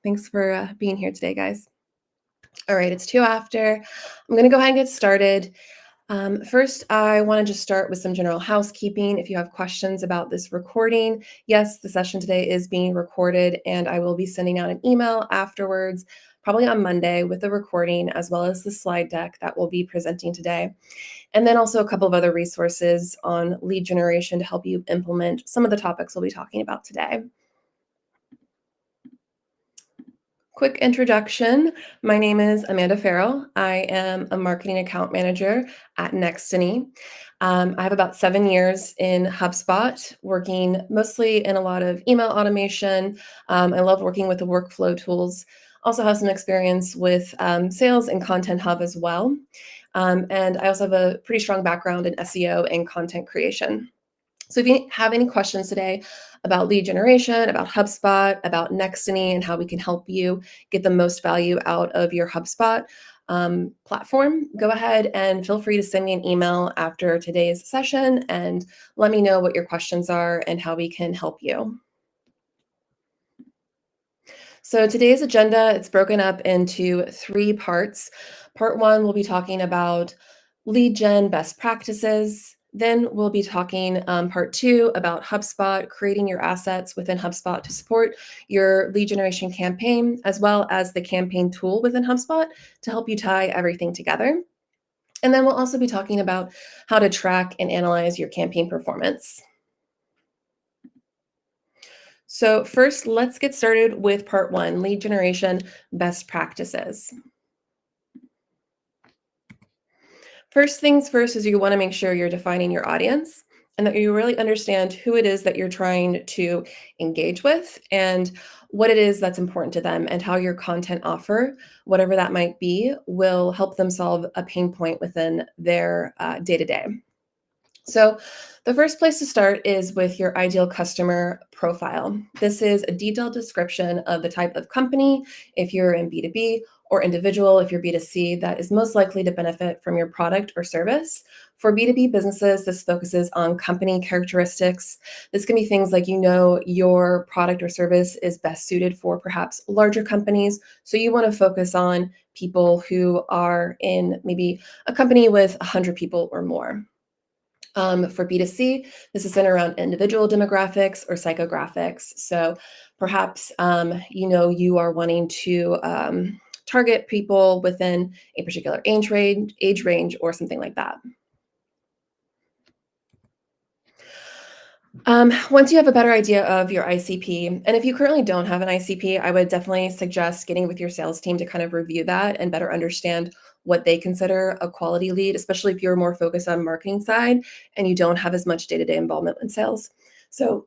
Thanks for being here today, guys. All right, it's 2 after. I'm going to go ahead and get started. First, I want to just start with some general housekeeping. If you have questions about this recording, yes, the session today is being recorded, and I will be sending out an email afterwards, probably on Monday, with the recording as well as the slide deck that we'll be presenting today. And then also a couple of other resources on lead generation to help you implement some of the topics we'll be talking about today. Quick introduction. My name is Amanda Farrell. I am a marketing account manager at Nextany. I have about 7 years in HubSpot, working mostly in a lot of email automation. I love working with the workflow tools. Also have some experience with sales and Content Hub as well. And I also have a pretty strong background in SEO and content creation. So if you have any questions today about lead generation, about HubSpot, about Nextany, and how we can help you get the most value out of your HubSpot platform, go ahead and feel free to send me an email after today's session and let me know what your questions are and how we can help you. So today's agenda, it's broken up into 3 parts. Part 1, we'll be talking about lead gen best practices. Then we'll be talking part 2 about HubSpot, creating your assets within HubSpot to support your lead generation campaign, as well as the campaign tool within HubSpot to help you tie everything together. And then we'll also be talking about how to track and analyze your campaign performance. So first, let's get started with part 1, lead generation best practices. First things first is you want to make sure you're defining your audience and that you really understand who it is that you're trying to engage with and what it is that's important to them, and how your content offer, whatever that might be, will help them solve a pain point within their day-to-day. So the first place to start is with your ideal customer profile. This is a detailed description of the type of company, if you're in B2B, or individual, if you're B2C, that is most likely to benefit from your product or service. For B2B businesses, this focuses on company characteristics. This can be things like, your product or service is best suited for perhaps larger companies. So you want to focus on people who are in maybe a company with 100 people or more. For B2C, this is centered around individual demographics or psychographics. So perhaps, you are wanting to target people within a particular age range, or something like that. Once you have a better idea of your ICP, and if you currently don't have an ICP, I would definitely suggest getting with your sales team to kind of review that and better understand what they consider a quality lead, especially if you're more focused on marketing side and you don't have as much day-to-day involvement in sales. So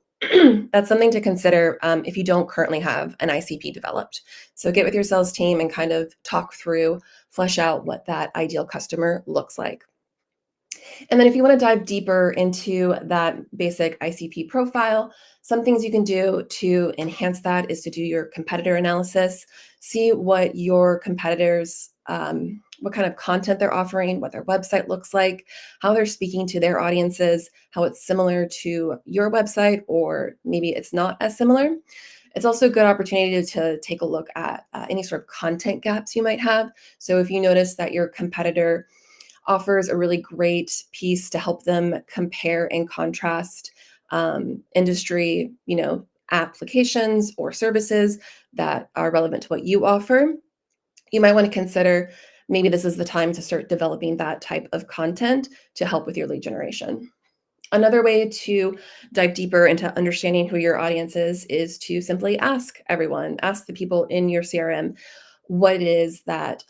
that's something to consider if you don't currently have an ICP developed. So get with your sales team and kind of talk through, flesh out what that ideal customer looks like. And then if you want to dive deeper into that basic ICP profile, some things you can do to enhance that is to do your competitor analysis, see what your competitors, what kind of content they're offering, what their website looks like, how they're speaking to their audiences, how it's similar to your website, or maybe it's not as similar. It's also a good opportunity to take a look at any sort of content gaps you might have. So if you notice that your competitor offers a really great piece to help them compare and contrast industry, applications or services that are relevant to what you offer, you might want to consider maybe this is the time to start developing that type of content to help with your lead generation. Another way to dive deeper into understanding who your audience is to simply ask the people in your CRM what it is that,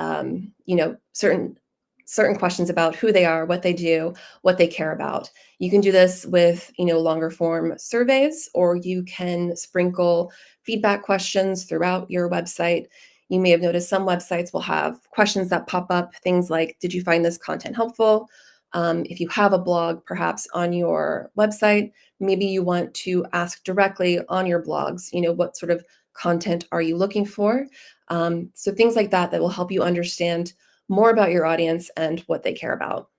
certain questions about who they are, what they do, what they care about. You can do this with, longer form surveys, or you can sprinkle feedback questions throughout your website. You may have noticed some websites will have questions that pop up, things like, did you find this content helpful? If you have a blog, perhaps on your website, maybe you want to ask directly on your blogs, what sort of content are you looking for? So things like that will help you understand more about your audience and what they care about.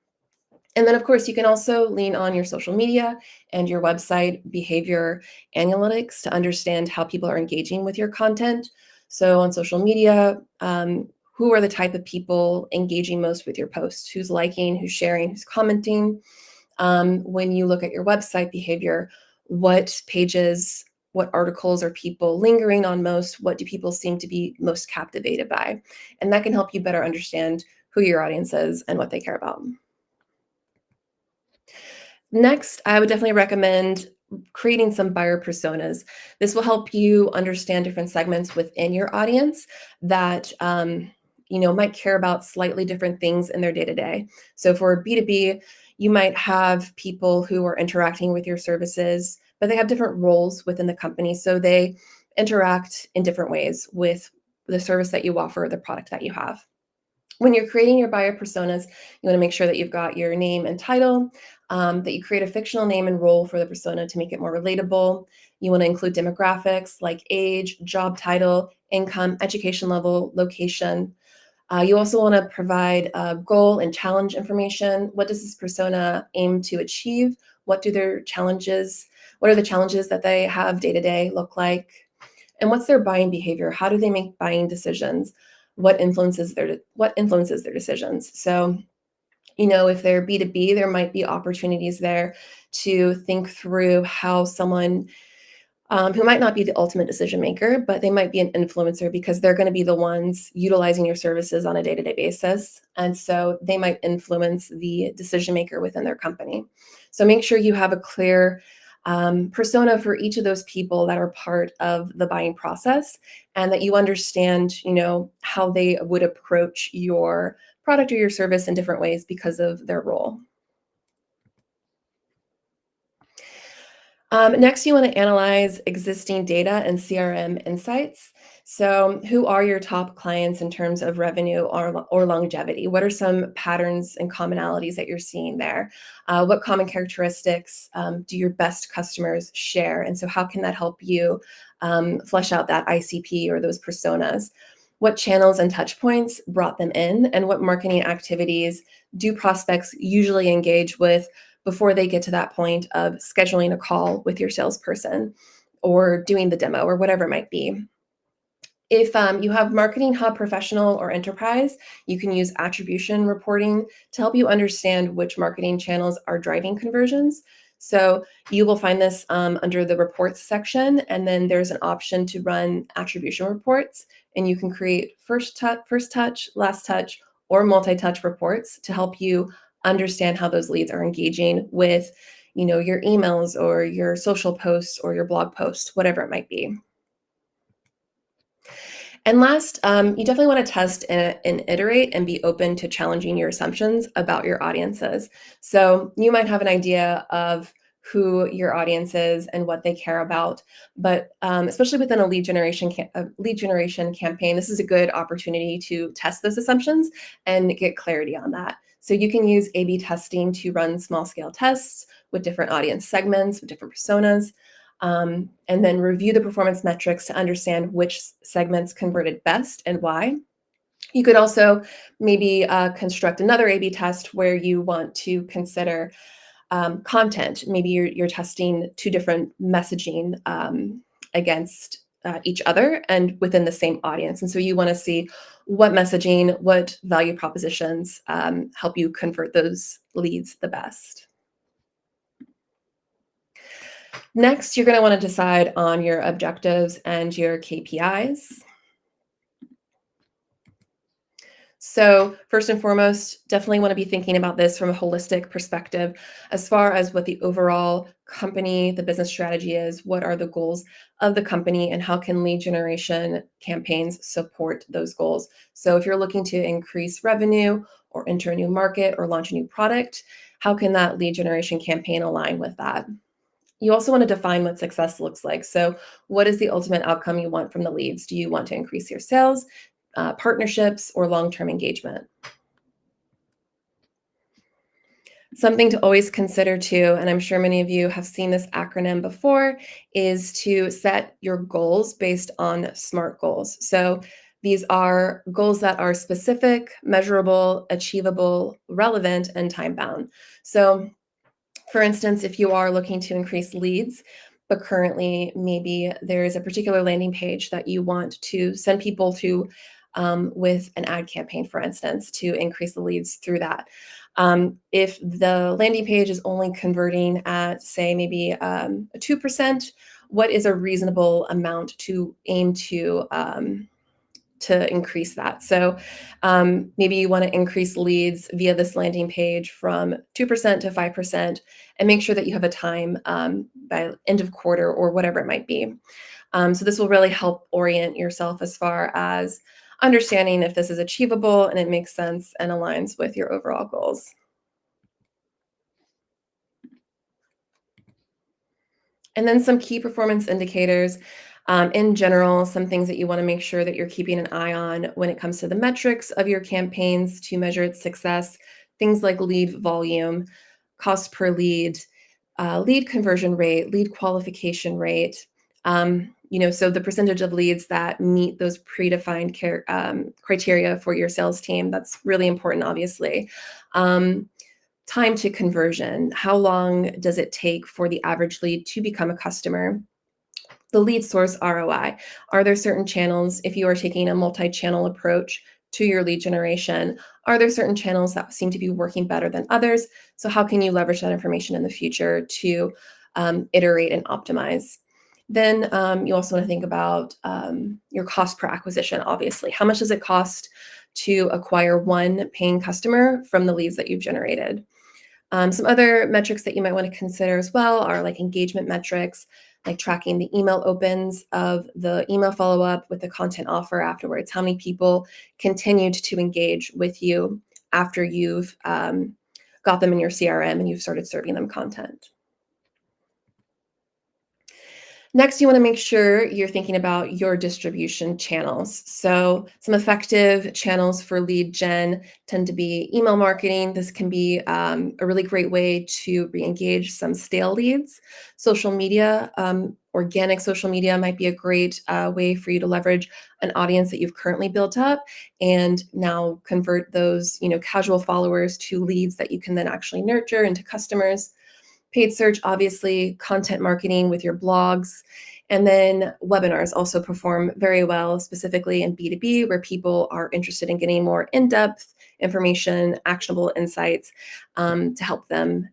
And then, of course, you can also lean on your social media and your website behavior analytics to understand how people are engaging with your content. So on social media, who are the type of people engaging most with your posts? Who's liking, who's sharing, who's commenting? When you look at your website behavior, what pages, what articles are people lingering on most? What do people seem to be most captivated by? And that can help you better understand who your audience is and what they care about. Next, I would definitely recommend creating some buyer personas. This will help you understand different segments within your audience that might care about slightly different things in their day to day. So for B2B, you might have people who are interacting with your services, but they have different roles within the company. So they interact in different ways with the service that you offer, the product that you have. When you're creating your buyer personas, you want to make sure that you've got your name and title, that you create a fictional name and role for the persona to make it more relatable. You want to include demographics like age, job title, income, education level, location. You also want to provide goal and challenge information. What does this persona aim to achieve? What are the challenges that they have day to day look like? And what's their buying behavior? How do they make buying decisions? What influences their decisions? So, if they're B2B, there might be opportunities there to think through how someone who might not be the ultimate decision maker, but they might be an influencer because they're going to be the ones utilizing your services on a day-to-day basis. And so they might influence the decision maker within their company. So make sure you have a clear persona for each of those people that are part of the buying process, and that you understand, how they would approach your product or your service in different ways because of their role. Next, you want to analyze existing data and CRM insights. So, who are your top clients in terms of revenue or longevity? What are some patterns and commonalities that you're seeing there? What common characteristics do your best customers share? And so, how can that help you flesh out that ICP or those personas? What channels and touch points brought them in, and what marketing activities do prospects usually engage with before they get to that point of scheduling a call with your salesperson or doing the demo or whatever it might be. If you have Marketing Hub Professional or Enterprise, you can use attribution reporting to help you understand which marketing channels are driving conversions. So you will find this under the reports section, and then there's an option to run attribution reports, and you can create first touch, last touch, or multi-touch reports to help you understand how those leads are engaging with, your emails or your social posts or your blog posts, whatever it might be. And last, you definitely want to test and iterate and be open to challenging your assumptions about your audiences. So you might have an idea of who your audience is and what they care about, but especially within a lead generation campaign, this is a good opportunity to test those assumptions and get clarity on that. So you can use A/B testing to run small scale tests with different audience segments, with different personas, and then review the performance metrics to understand which segments converted best and why. You could also maybe construct another A/B test where you want to consider content. Maybe you're testing two different messaging against each other and within the same audience. And so you want to see what messaging, what value propositions help you convert those leads the best. Next, you're going to want to decide on your objectives and your KPIs. So first and foremost, definitely want to be thinking about this from a holistic perspective as far as what the overall company, the business strategy is, what are the goals of the company, and how can lead generation campaigns support those goals. So if you're looking to increase revenue or enter a new market or launch a new product, how can that lead generation campaign align with that? You also want to define what success looks like. So what is the ultimate outcome you want from the leads? Do you want to increase your sales, partnerships, or long-term engagement? Something to always consider too, and I'm sure many of you have seen this acronym before, is to set your goals based on SMART goals. So these are goals that are specific, measurable, achievable, relevant, and time-bound. So for instance, if you are looking to increase leads, but currently maybe there's a particular landing page that you want to send people to with an ad campaign, for instance, to increase the leads through that. If the landing page is only converting at, say, maybe 2%, what is a reasonable amount to aim to increase that? So maybe you want to increase leads via this landing page from 2% to 5% and make sure that you have a time by end of quarter or whatever it might be. So this will really help orient yourself as far as understanding if this is achievable and it makes sense and aligns with your overall goals. And then some key performance indicators. In general, some things that you want to make sure that you're keeping an eye on when it comes to the metrics of your campaigns to measure its success. Things like lead volume, cost per lead, lead conversion rate, lead qualification rate. So the percentage of leads that meet those predefined criteria for your sales team. That's really important, obviously. Time to conversion. How long does it take for the average lead to become a customer? The lead source ROI. Are there certain channels, if you are taking a multi-channel approach to your lead generation, are there certain channels that seem to be working better than others? So how can you leverage that information in the future to iterate and optimize? Then you also want to think about your cost per acquisition, obviously. How much does it cost to acquire one paying customer from the leads that you've generated? Some other metrics that you might want to consider as well are like engagement metrics, like tracking the email opens of the email follow-up with the content offer afterwards. How many people continued to engage with you after you've got them in your CRM and you've started serving them content? Next, you want to make sure you're thinking about your distribution channels. So some effective channels for lead gen tend to be email marketing. This can be a really great way to re-engage some stale leads. Social media, organic social media might be a great way for you to leverage an audience that you've currently built up and now convert those, casual followers to leads that you can then actually nurture into customers. Paid search, obviously, content marketing with your blogs, and then webinars also perform very well, specifically in B2B, where people are interested in getting more in-depth information, actionable insights to help them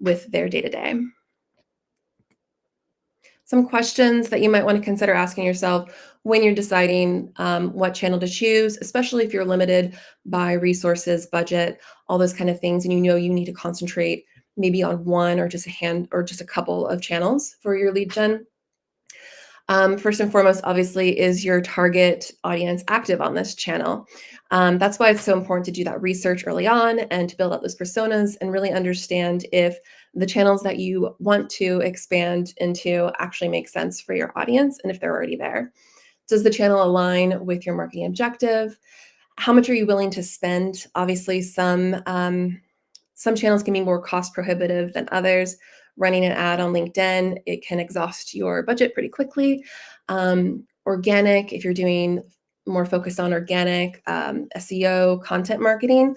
with their day-to-day. Some questions that you might want to consider asking yourself when you're deciding what channel to choose, especially if you're limited by resources, budget, all those kind of things, and you need to concentrate maybe on one or just a couple of channels for your lead gen. First and foremost, obviously, is your target audience active on this channel? That's why it's so important to do that research early on and to build out those personas and really understand if the channels that you want to expand into actually make sense for your audience and if they're already there. Does the channel align with your marketing objective? How much are you willing to spend? Obviously, some channels can be more cost prohibitive than others. Running an ad on LinkedIn, it can exhaust your budget pretty quickly. Organic, if you're doing more focused on organic SEO content marketing,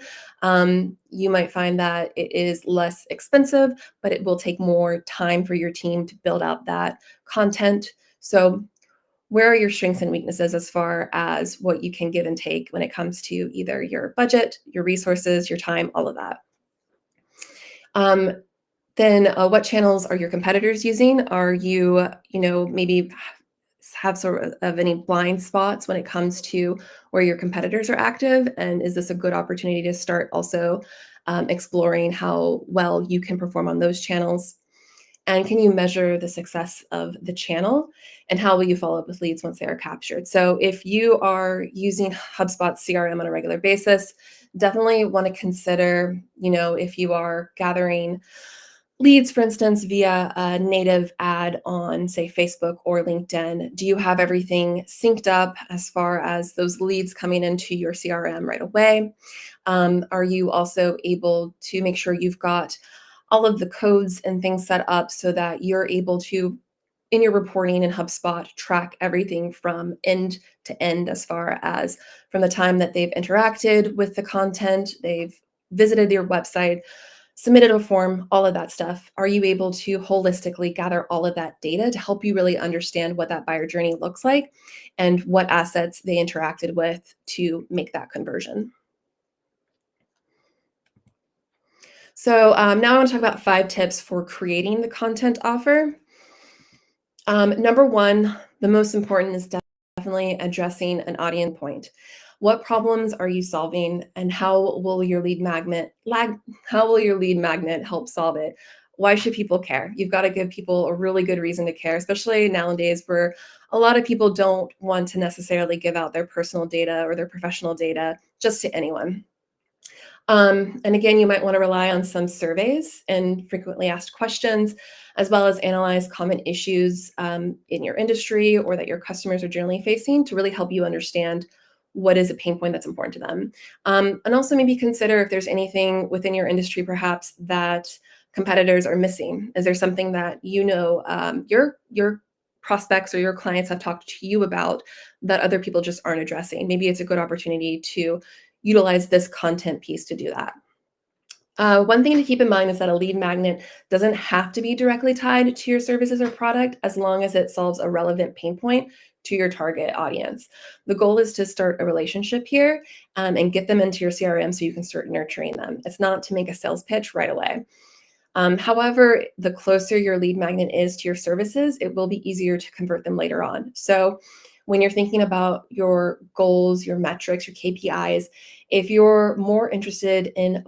you might find that it is less expensive, but it will take more time for your team to build out that content. So where are your strengths and weaknesses as far as what you can give and take when it comes to either your budget, your resources, your time, all of that? Then what channels are your competitors using? Are you, maybe have sort of any blind spots when it comes to where your competitors are active? And is this a good opportunity to start also exploring how well you can perform on those channels? And can you measure the success of the channel? And how will you follow up with leads once they are captured? So if you are using HubSpot CRM on a regular basis, definitely want to consider, if you are gathering leads, for instance, via a native ad on, say, Facebook or LinkedIn, do you have everything synced up as far as those leads coming into your CRM right away? Are you also able to make sure you've got all of the codes and things set up so that you're able to, in your reporting in HubSpot, track everything from end to end as far as from the time that they've interacted with the content, they've visited your website, submitted a form, all of that stuff. Are you able to holistically gather all of that data to help you really understand what that buyer journey looks like and what assets they interacted with to make that conversion? So now I want to talk about 5 tips for creating the content offer. Number one, the most important is definitely addressing an audience point. What problems are you solving, and how will your lead magnet help solve it? Why should people care? You've got to give people a really good reason to care, especially nowadays where a lot of people don't want to necessarily give out their personal data or their professional data just to anyone. And again, you might want to rely on some surveys and frequently asked questions, as well as analyze common issues in your industry or that your customers are generally facing to really help you understand what is a pain point that's important to them. And also maybe consider if there's anything within your industry perhaps that competitors are missing. Is there something that your prospects or your clients have talked to you about that other people just aren't addressing? Maybe it's a good opportunity to utilize this content piece to do that. One thing to keep in mind is that a lead magnet doesn't have to be directly tied to your services or product as long as it solves a relevant pain point to your target audience. The goal is to start a relationship here and get them into your CRM so you can start nurturing them. It's not to make a sales pitch right away. However, the closer your lead magnet is to your services, it will be easier to convert them later on. So when you're thinking about your goals, your metrics, your KPIs, if you're more interested in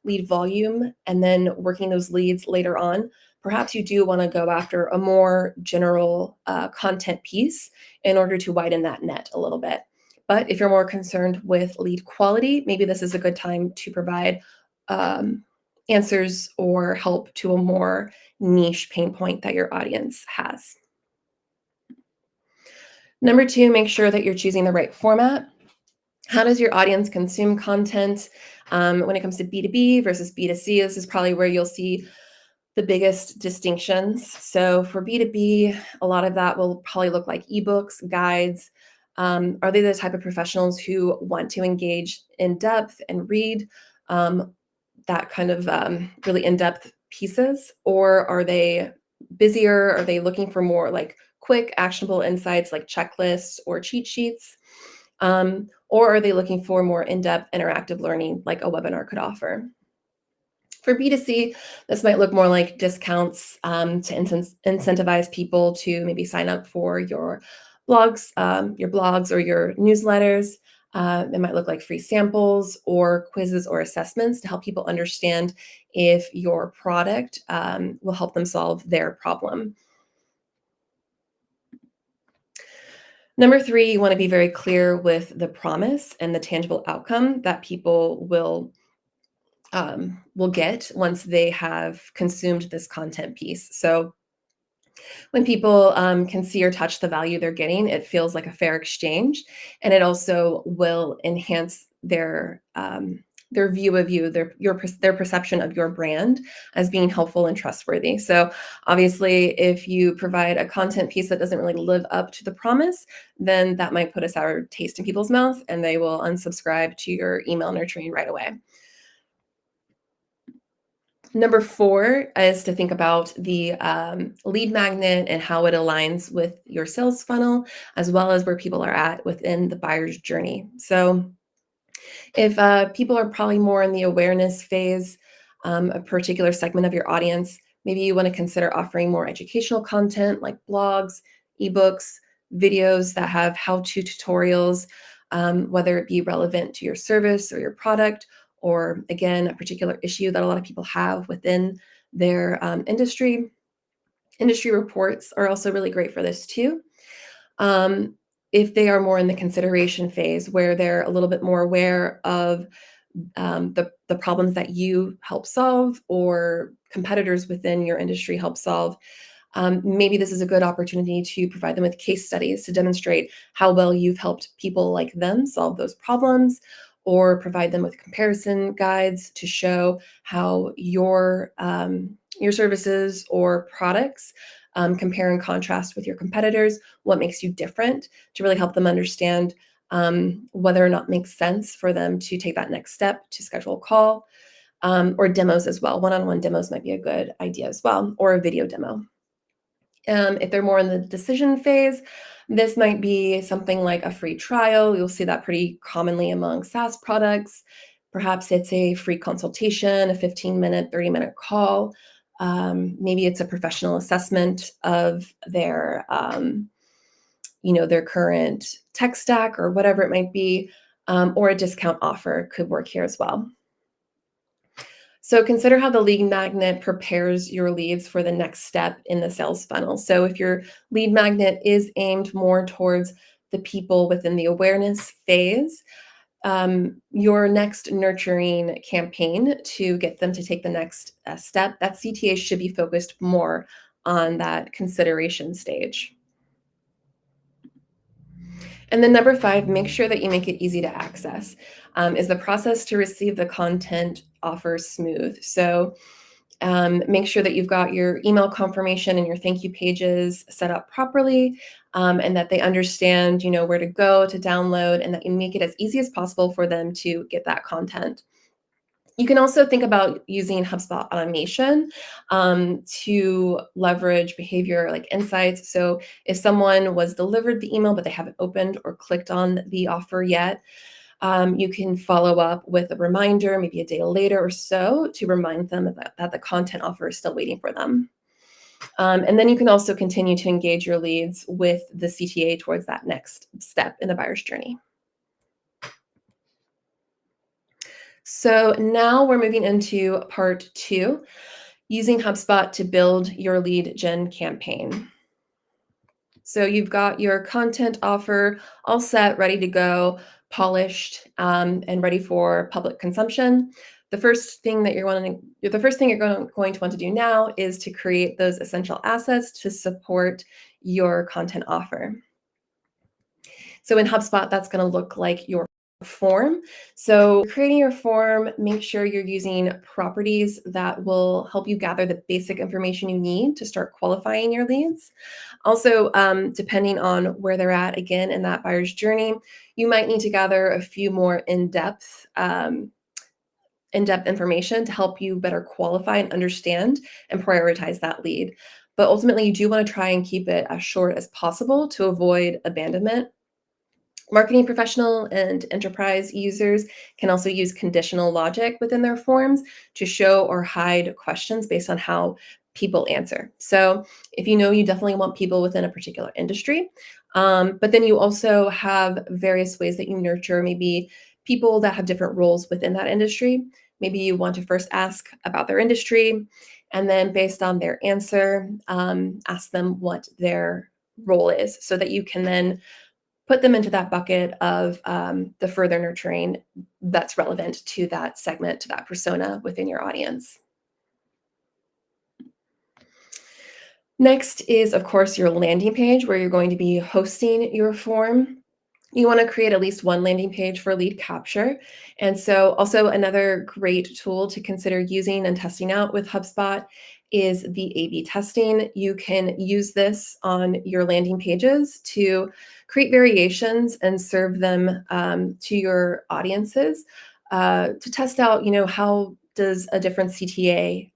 lead volume, and then working those leads later on, perhaps you do want to go after a more general content piece in order to widen that net a little bit. But if you're more concerned with lead quality, maybe this is a good time to provide answers or help to a more niche pain point that your audience has. Number two, make sure that you're choosing the right format. How does your audience consume content? When it comes to B2B versus B2C, this is probably where you'll see the biggest distinctions. So for B2B, a lot of that will probably look like ebooks, guides. Are they the type of professionals who want to engage in depth and read that kind of really in-depth pieces? Or are they busier? Are they looking for more like quick, actionable insights like checklists or cheat sheets? Or are they looking for more in-depth interactive learning like a webinar could offer? For B2C, this might look more like discounts to incentivize people to maybe sign up for your blogs or your newsletters. It might look like free samples or quizzes or assessments to help people understand if your product will help them solve their problem. Number three, you want to be very clear with the promise and the tangible outcome that people will get once they have consumed this content piece. So when people can see or touch the value they're getting, it feels like a fair exchange, and it also will enhance their view of you, their perception of your brand as being helpful and trustworthy. So obviously, if you provide a content piece that doesn't really live up to the promise, then that might put a sour taste in people's mouth, and they will unsubscribe to your email nurturing right away. Number four is to think about the lead magnet and how it aligns with your sales funnel, as well as where people are at within the buyer's journey. So if people are probably more in the awareness phase, a particular segment of your audience, maybe you want to consider offering more educational content like blogs, ebooks, videos that have how-to tutorials, whether it be relevant to your service or your product, or again, a particular issue that a lot of people have within their industry. Industry reports are also really great for this too. If they are more in the consideration phase where they're a little bit more aware of the problems that you help solve or competitors within your industry help solve, maybe this is a good opportunity to provide them with case studies to demonstrate how well you've helped people like them solve those problems, or provide them with comparison guides to show how your services or products compare and contrast with your competitors, what makes you different, to really help them understand whether or not it makes sense for them to take that next step to schedule a call. or demos as well. One-on-one demos might be a good idea as well, or a video demo. If they're more in the decision phase, this might be something like a free trial. You'll see that pretty commonly among SaaS products. Perhaps it's a free consultation, a 15-minute, 30-minute call. Maybe it's a professional assessment of their current tech stack or whatever it might be, or a discount offer could work here as well. So consider how the lead magnet prepares your leads for the next step in the sales funnel. So if your lead magnet is aimed more towards the people within the awareness phase, your next nurturing campaign to get them to take the next step, that CTA should be focused more on that consideration stage. And then number 5, make sure that you make it easy to access. Is the process to receive the content offer smooth? So make sure that you've got your email confirmation and your thank you pages set up properly, and that they understand, where to go to download, and that you make it as easy as possible for them to get that content. You can also think about using HubSpot automation to leverage behavior like insights. So if someone was delivered the email, but they haven't opened or clicked on the offer yet, you can follow up with a reminder, maybe a day later or so, to remind them that the content offer is still waiting for them. And then you can also continue to engage your leads with the CTA towards that next step in the buyer's journey. So now we're moving into part 2, using HubSpot to build your lead gen campaign. So you've got your content offer all set, ready to go, polished, and ready for public consumption. The first thing you're going to want to do now is to create those essential assets to support your content offer. So in HubSpot, that's going to look like your form. So creating your form, make sure you're using properties that will help you gather the basic information you need to start qualifying your leads. Also, depending on where they're at, again, in that buyer's journey, you might need to gather a few more in-depth information to help you better qualify and understand and prioritize that lead. But ultimately, you do want to try and keep it as short as possible to avoid abandonment. Marketing professional and enterprise users can also use conditional logic within their forms to show or hide questions based on how people answer. So if you definitely want people within a particular industry, but then you also have various ways that you nurture maybe people that have different roles within that industry. Maybe you want to first ask about their industry, and then based on their answer, ask them what their role is so that you can then put them into that bucket of the further nurturing that's relevant to that segment, to that persona within your audience. Next is, of course, your landing page where you're going to be hosting your form. You want to create at least one landing page for lead capture. And so also another great tool to consider using and testing out with HubSpot is the A/B testing. You can use this on your landing pages to create variations and serve them to your audiences to test out, how does a different CTA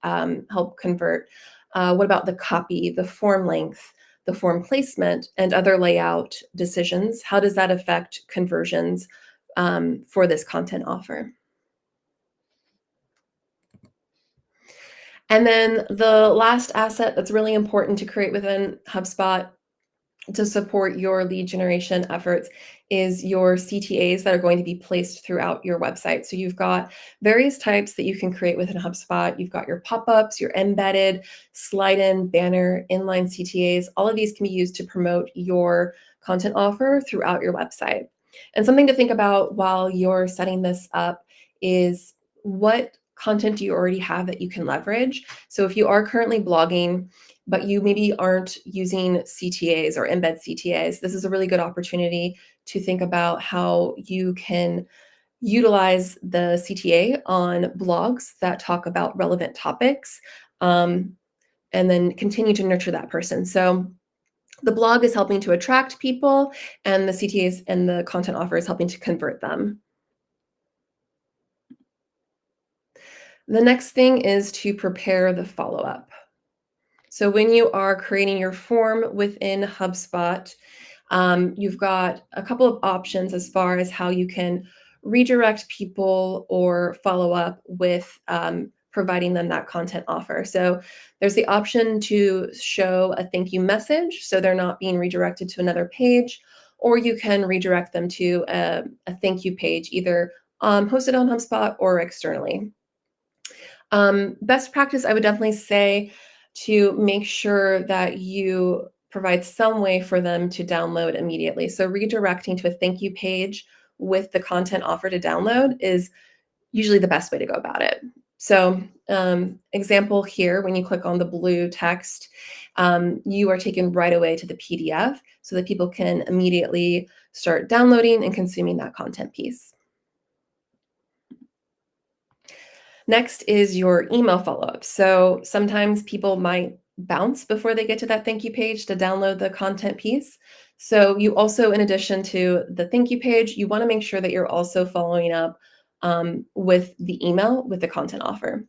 help convert? What about the copy, the form length, the form placement, and other layout decisions? How does that affect conversions for this content offer? And then the last asset that's really important to create within HubSpot to support your lead generation efforts is your CTAs that are going to be placed throughout your website. So you've got various types that you can create within HubSpot. You've got your pop-ups, your embedded, slide-in, banner, inline CTAs. All of these can be used to promote your content offer throughout your website. And something to think about while you're setting this up is what content do you already have that you can leverage? So if you are currently blogging, but you maybe aren't using CTAs or embed CTAs, this is a really good opportunity to think about how you can utilize the CTA on blogs that talk about relevant topics, and then continue to nurture that person. So the blog is helping to attract people, and the CTAs and the content offer is helping to convert them. The next thing is to prepare the follow-up. So when you are creating your form within HubSpot, you've got a couple of options as far as how you can redirect people or follow up with providing them that content offer. So there's the option to show a thank you message so they're not being redirected to another page, or you can redirect them to a thank you page, either hosted on HubSpot or externally. Best practice, I would definitely say to make sure that you provide some way for them to download immediately. So redirecting to a thank you page with the content offer to download is usually the best way to go about it. So example here, when you click on the blue text, you are taken right away to the PDF so that people can immediately start downloading and consuming that content piece. Next is your email follow-up. So sometimes people might bounce before they get to that thank you page to download the content piece. So you also, in addition to the thank you page, you want to make sure that you're also following up with the email with the content offer.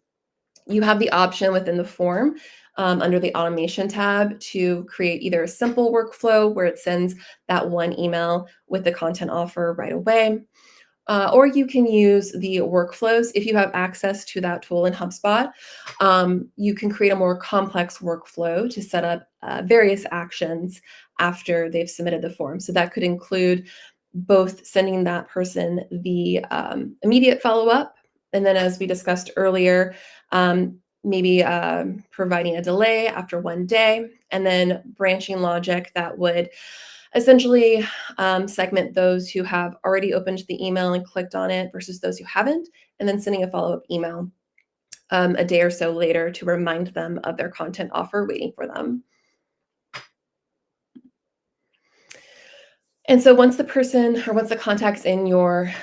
You have the option within the form under the automation tab to create either a simple workflow where it sends that one email with the content offer right away, or you can use the workflows. If you have access to that tool in HubSpot, you can create a more complex workflow to set up various actions after they've submitted the form. So that could include both sending that person the immediate follow-up, and then as we discussed earlier, maybe providing a delay after 1 day, and then branching logic that would essentially segment those who have already opened the email and clicked on it versus those who haven't, and then sending a follow-up email a day or so later to remind them of their content offer waiting for them. And so once the person or once the contact's in your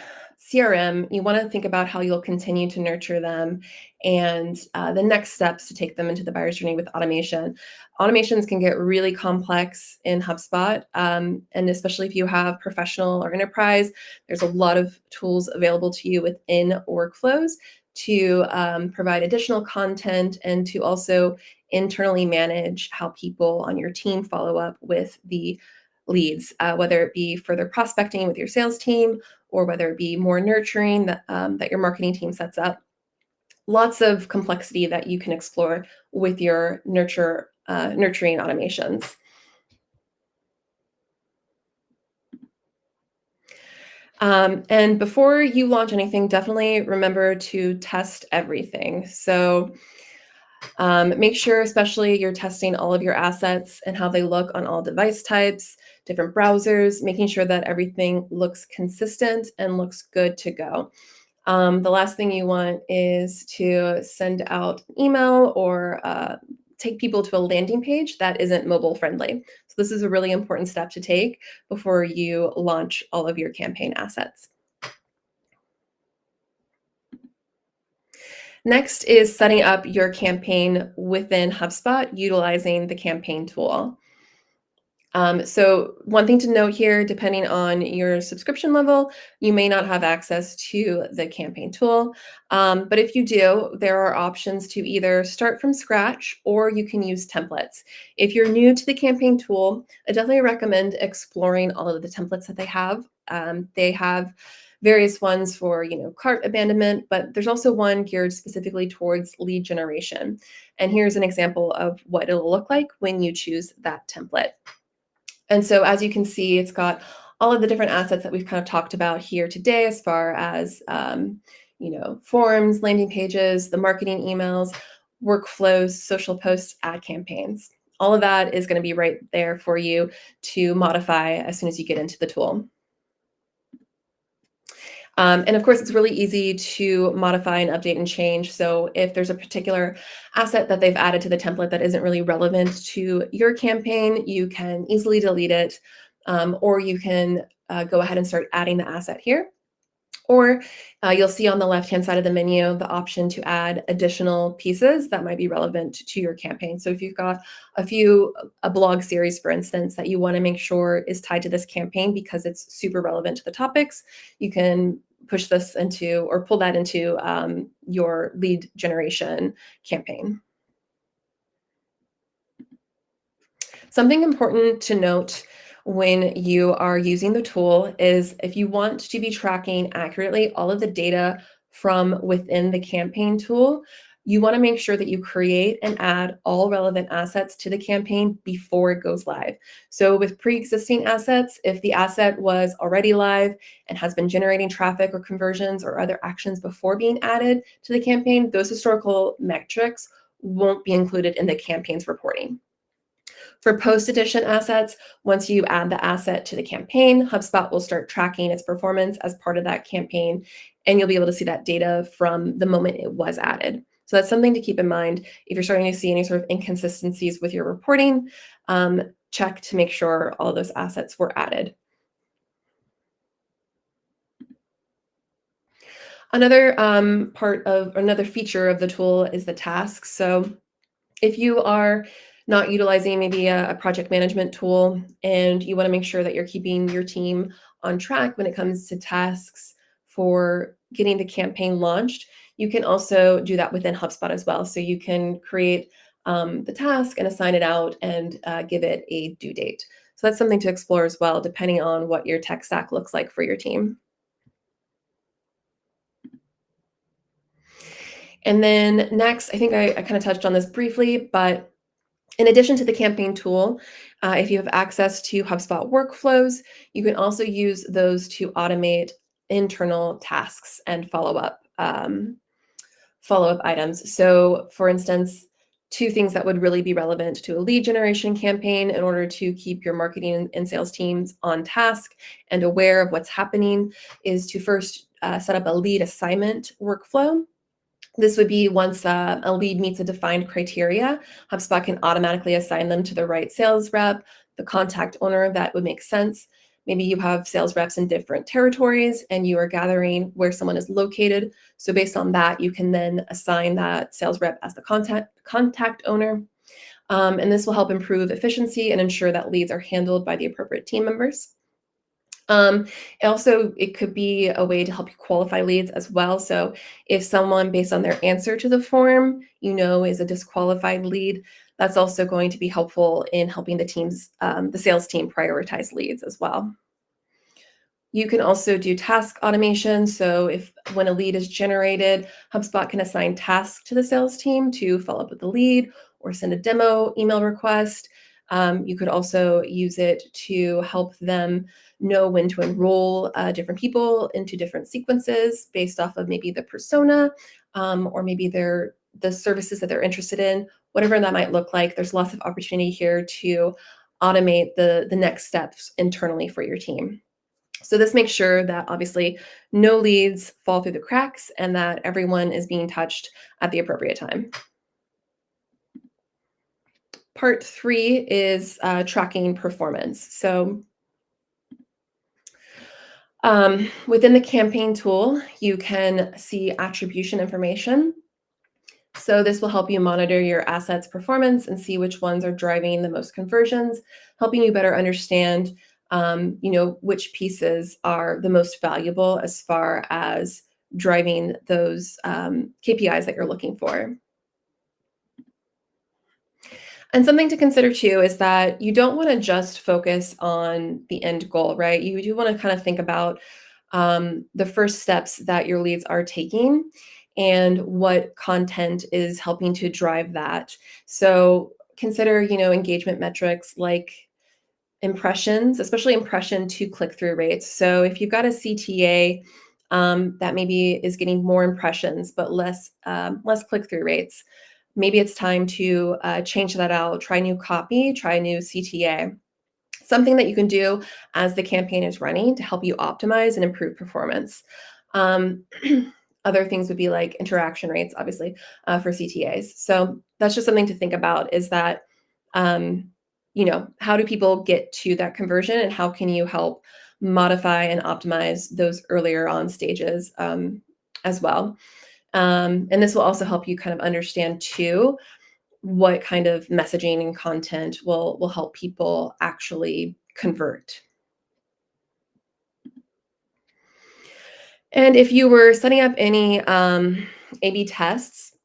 CRM, you want to think about how you'll continue to nurture them and the next steps to take them into the buyer's journey with automation. Automations can get really complex in HubSpot, and especially if you have professional or enterprise, there's a lot of tools available to you within workflows to provide additional content and to also internally manage how people on your team follow up with the leads, whether it be further prospecting with your sales team or whether it be more nurturing that your marketing team sets up. Lots of complexity that you can explore with your nurturing automations. And before you launch anything, definitely remember to test everything. So make sure, especially, you're testing all of your assets and how they look on all device types, different browsers, making sure that everything looks consistent and looks good to go. The last thing you want is to send out an email or take people to a landing page that isn't mobile friendly. So this is a really important step to take before you launch all of your campaign assets. Next is setting up your campaign within HubSpot utilizing the campaign tool. So one thing to note here, depending on your subscription level, you may not have access to the campaign tool. But if you do, there are options to either start from scratch or you can use templates. If you're new to the campaign tool, I definitely recommend exploring all of the templates that they have. They have various ones for, cart abandonment, but there's also one geared specifically towards lead generation. And here's an example of what it'll look like when you choose that template. And so as you can see, it's got all of the different assets that we've kind of talked about here today, as far as forms, landing pages, the marketing emails, workflows, social posts, ad campaigns. All of that is going to be right there for you to modify as soon as you get into the tool. And of course, it's really easy to modify and update and change. So if there's a particular asset that they've added to the template that isn't really relevant to your campaign, you can easily delete it, or you can go ahead and start adding the asset here. Or you'll see on the left-hand side of the menu the option to add additional pieces that might be relevant to your campaign. So if you've got a blog series, for instance, that you want to make sure is tied to this campaign because it's super relevant to the topics, you can push this into or pull that into your lead generation campaign. Something important to note when you are using the tool is if you want to be tracking accurately all of the data from within the campaign tool, you want to make sure that you create and add all relevant assets to the campaign before it goes live. So with pre-existing assets, if the asset was already live and has been generating traffic or conversions or other actions before being added to the campaign, those historical metrics won't be included in the campaign's reporting. For post-edition assets, once you add the asset to the campaign, HubSpot will start tracking its performance as part of that campaign, and you'll be able to see that data from the moment it was added. So that's something to keep in mind. If you're starting to see any sort of inconsistencies with your reporting, check to make sure all those assets were added. Another feature of the tool is the tasks. So if you are not utilizing maybe a project management tool and you want to make sure that you're keeping your team on track when it comes to tasks for getting the campaign launched, you can also do that within HubSpot as well. So you can create the task and assign it out and give it a due date. So that's something to explore as well, depending on what your tech stack looks like for your team. And then next, I think I kind of touched on this briefly, but in addition to the campaign tool, if you have access to HubSpot workflows, you can also use those to automate internal tasks and follow-up items. So for instance, two things that would really be relevant to a lead generation campaign in order to keep your marketing and sales teams on task and aware of what's happening is to first set up a lead assignment workflow. This would be once a lead meets a defined criteria, HubSpot can automatically assign them to the right sales rep, the contact owner that would make sense. Maybe you have sales reps in different territories and you are gathering where someone is located. So based on that, you can then assign that sales rep as the contact owner. And this will help improve efficiency and ensure that leads are handled by the appropriate team members. Um, it could be a way to help you qualify leads as well. So if someone, based on their answer to the form, is a disqualified lead, that's also going to be helpful in helping the sales team prioritize leads as well. You can also do task automation. So when a lead is generated, HubSpot can assign tasks to the sales team to follow up with the lead or send a demo email request. You could also use it to help them know when to enroll different people into different sequences based off of maybe the persona or maybe the services that they're interested in, whatever that might look like. There's lots of opportunity here to automate the next steps internally for your team. So this makes sure that obviously no leads fall through the cracks and that everyone is being touched at the appropriate time. Part 3 is tracking performance. So within the campaign tool, you can see attribution information. So this will help you monitor your assets' performance and see which ones are driving the most conversions, helping you better understand, which pieces are the most valuable as far as driving those KPIs that you're looking for. And something to consider too is that you don't want to just focus on the end goal, right? You do want to kind of think about the first steps that your leads are taking and what content is helping to drive that. So consider, engagement metrics like impressions, especially impression to click-through rates. So if you've got a CTA that maybe is getting more impressions but less click-through rates, maybe it's time to change that out, try new copy, try new CTA. Something that you can do as the campaign is running to help you optimize and improve performance. Other things would be like interaction rates, obviously, for CTAs. So that's just something to think about is that, how do people get to that conversion and how can you help modify and optimize those earlier on stages as well. And this will also help you kind of understand too, what kind of messaging and content will help people actually convert. And if you were setting up any A/B tests,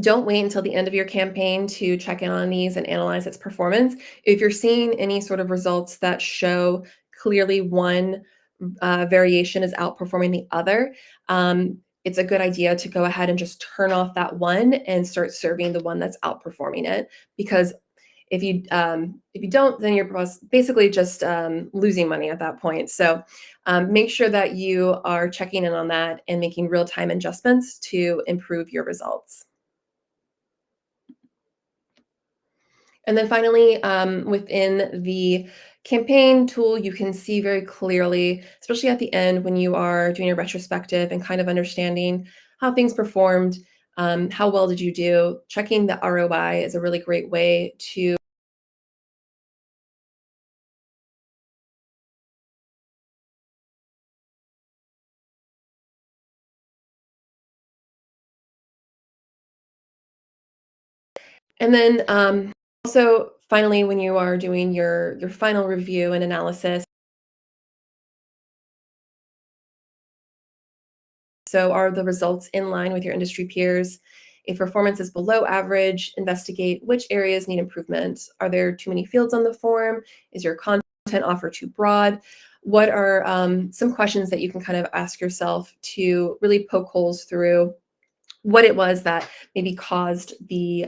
don't wait until the end of your campaign to check in on these and analyze its performance. If you're seeing any sort of results that show clearly one variation is outperforming the other, it's a good idea to go ahead and just turn off that one and start serving the one that's outperforming it. Because if you don't, then you're basically just losing money at that point. So make sure that you are checking in on that and making real time adjustments to improve your results. And then finally, within the campaign tool, you can see very clearly, especially at the end when you are doing a retrospective and kind of understanding how things performed, how well did you do. Checking the ROI is a really great way to. And then also, finally, when you are doing your final review and analysis, so are the results in line with your industry peers? If performance is below average, investigate which areas need improvement. Are there too many fields on the form? Is your content offer too broad? What are some questions that you can kind of ask yourself to really poke holes through what it was that maybe caused the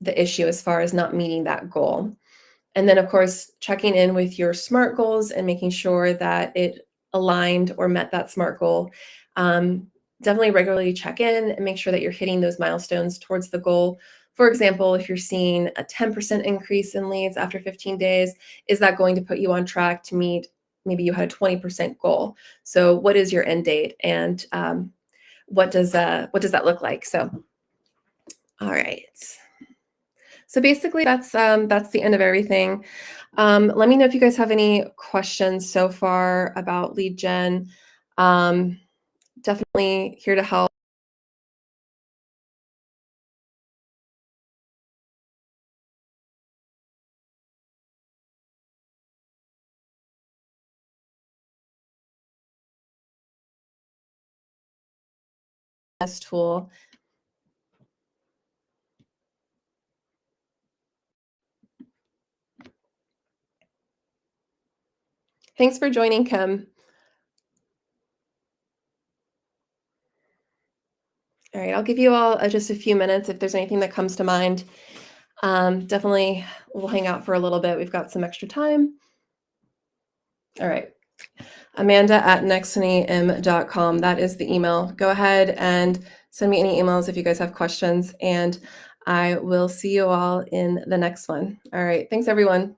issue as far as not meeting that goal. And then, of course, checking in with your SMART goals and making sure that it aligned or met that SMART goal. Um, Definitely regularly check in and make sure that you're hitting those milestones towards the goal. For example, if you're seeing a 10% increase in leads after 15 days, is that going to put you on track to meet, maybe you had a 20% goal? So what is your end date, and what does that look like? So, all right. So basically, that's the end of everything. Let me know if you guys have any questions so far about lead gen. Um, Definitely here to help this tool. Thanks for joining, Kim. All right, I'll give you all just a few minutes if there's anything that comes to mind. Definitely, we'll hang out for a little bit. We've got some extra time. All right. Amanda@nextnem.com. That is the email. Go ahead and send me any emails if you guys have questions, and I will see you all in the next one. All right. Thanks, everyone.